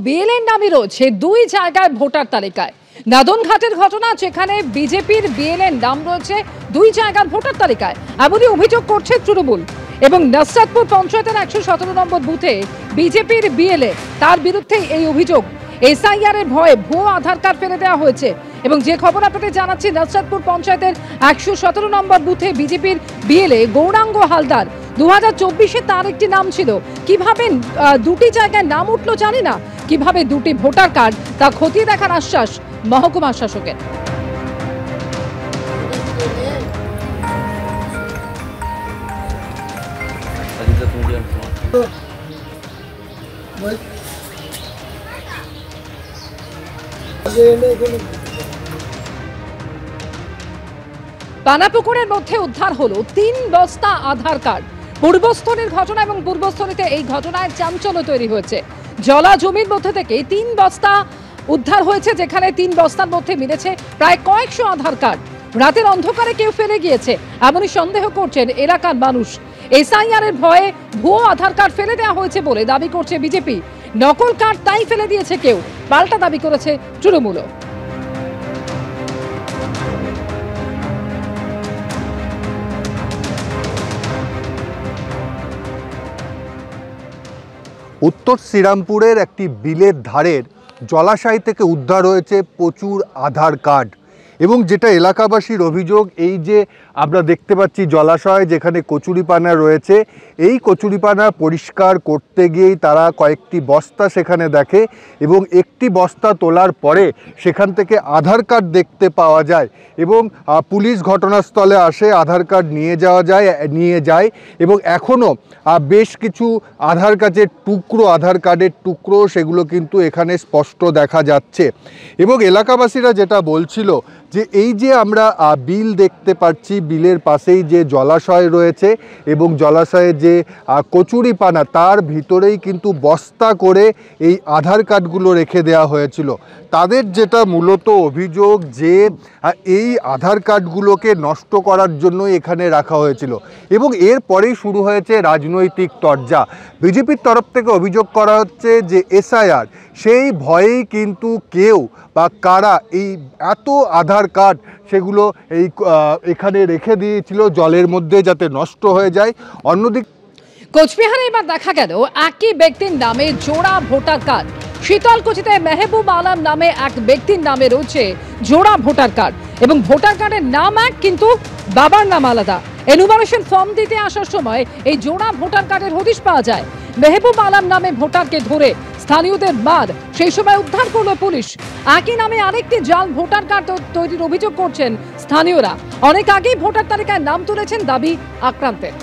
বিএলএর নামই রয়েছে দুই জায়গায় ভোটার তালিকায়। নাদনঘাটের ঘটনা, যেখানে বিজেপির বিএলএর নাম রয়েছে দুই জায়গার ভোটার তালিকায়, এমনই অভিযোগ করছে তৃণমূল। এবং নসরাতপুর পঞ্চায়েতের 117 নম্বর বুথে বিজেপির বিএলএ, তার বিরুদ্ধে এই অভিযোগ। এসআইআর এর ভয়ে ভুয়ো আধার কার্ড ফেলে দেওয়া হয়েছে। এবং যে খবর আপনাদের জানাচ্ছি, নসরাতপুর পঞ্চায়েতের 117 নম্বর বুথে বিজেপির বিএলএ গৌরাঙ্গ হালদার 2024-এ তার একটি নাম ছিল। কিভাবে দুটি জায়গায় নাম উঠলো জানি না, কিভাবে দুটি ভোটার কার্ড তা খতিয়ে দেখার আশ্বাস মহকুমা শাসকের। পানাপুকুরের মধ্যে উদ্ধার হলো 3 বস্তা আধার কার্ড। পূর্বস্থলীর ঘটনা এবং পূর্বস্থলীতে এই ঘটনায় চাঞ্চল্য তৈরি হয়েছে। জলা জমির মধ্যে থেকে 3 বস্তা উদ্ধার হয়েছে, যেখানে 3 বস্তার মধ্যে মিলেছে প্রায় কয়েকশো আধার কার্ড। রাতের অন্ধকারে কেউ ফেলে গিয়েছে এমনই সন্দেহ করছেন এলাকার মানুষ। এসআইআর এর ভয়ে ভুয়ো আধার কার্ড ফেলে দেওয়া হয়েছে বলে দাবি করছে বিজেপি। নকল কার্ড তাই ফেলে দিয়েছে কেউ, পাল্টা দাবি করেছে তৃণমূল। উত্তর শ্রীরামপুরের একটি বিলের ধারের জলাশয় থেকে উদ্ধার হয়েছে প্রচুর আধার কার্ড। এবং যেটা এলাকাবাসীর অভিযোগ, এই যে আমরা দেখতে পাচ্ছি জলাশয় যেখানে কচুরিপানা রয়েছে, এই কচুরিপানা পরিষ্কার করতে গিয়েই তারা কয়েকটি বস্তা সেখানে দেখে এবং একটি বস্তা তোলার পরে সেখান থেকে আধার কার্ড দেখতে পাওয়া যায়। এবং পুলিশ ঘটনাস্থলে আসে, আধার কার্ড নিয়ে যায় এবং এখনও বেশ কিছু আধার কার্ডের টুকরো সেগুলো কিন্তু এখানে স্পষ্ট দেখা যাচ্ছে। এবং এলাকাবাসীরা যেটা বলছিল যে এই যে আমরা বিল দেখতে পাচ্ছি, বিলের পাশেই যে জলাশয় রয়েছে এবং জলাশয়ে যে কচুরিপানা, তার ভিতরেই কিন্তু বস্তা করে এই আধার কার্ডগুলো রেখে দেওয়া হয়েছিল। তাদের যেটা মূলত অভিযোগ যে এই আধার কার্ডগুলোকে নষ্ট করার জন্যই এখানে রাখা হয়েছিল। এবং এরপরেই শুরু হয়েছে রাজনৈতিক তরজা। বিজেপির তরফ থেকে অভিযোগ করা হচ্ছে যে এসআইআর, সেই ভয়েই কিন্তু কেউ বা কারা এই এত আধার কার্ড সেগুলো এখানে রেখে দিয়েছিল জলের মধ্যে যাতে নষ্ট হয়ে যায়। অন্যদিকে কোচবিহারে এবার দেখা গেল একই ব্যক্তির নামে জোড়া ভোটার কার্ড। শীতলকুচিতে মেহবুব আলম নামে এক ব্যক্তির নামে রয়েছে জোড়া ভোটার কার্ড এবং ভোটার কার্ডের নাম এক, কিন্তু বাবার নাম আলাদা। এনুমারেশন ফর্ম দিতে আসার সময় এই জোড়া ভোটার কার্ডের হদিশ পাওয়া যায়। মেহবুব আলম নামে ভোটারকে ধরে স্থানীয়দের মার সেই সময় উদ্ধার করলো পুলিশ। একই নামে আরেকটি জাল ভোটার কার্ড তৈরির অভিযোগ করছেন স্থানীয়রা। অনেক আগেই ভোটার তালিকায় নাম তুলেছেন দাবি আক্রান্তের।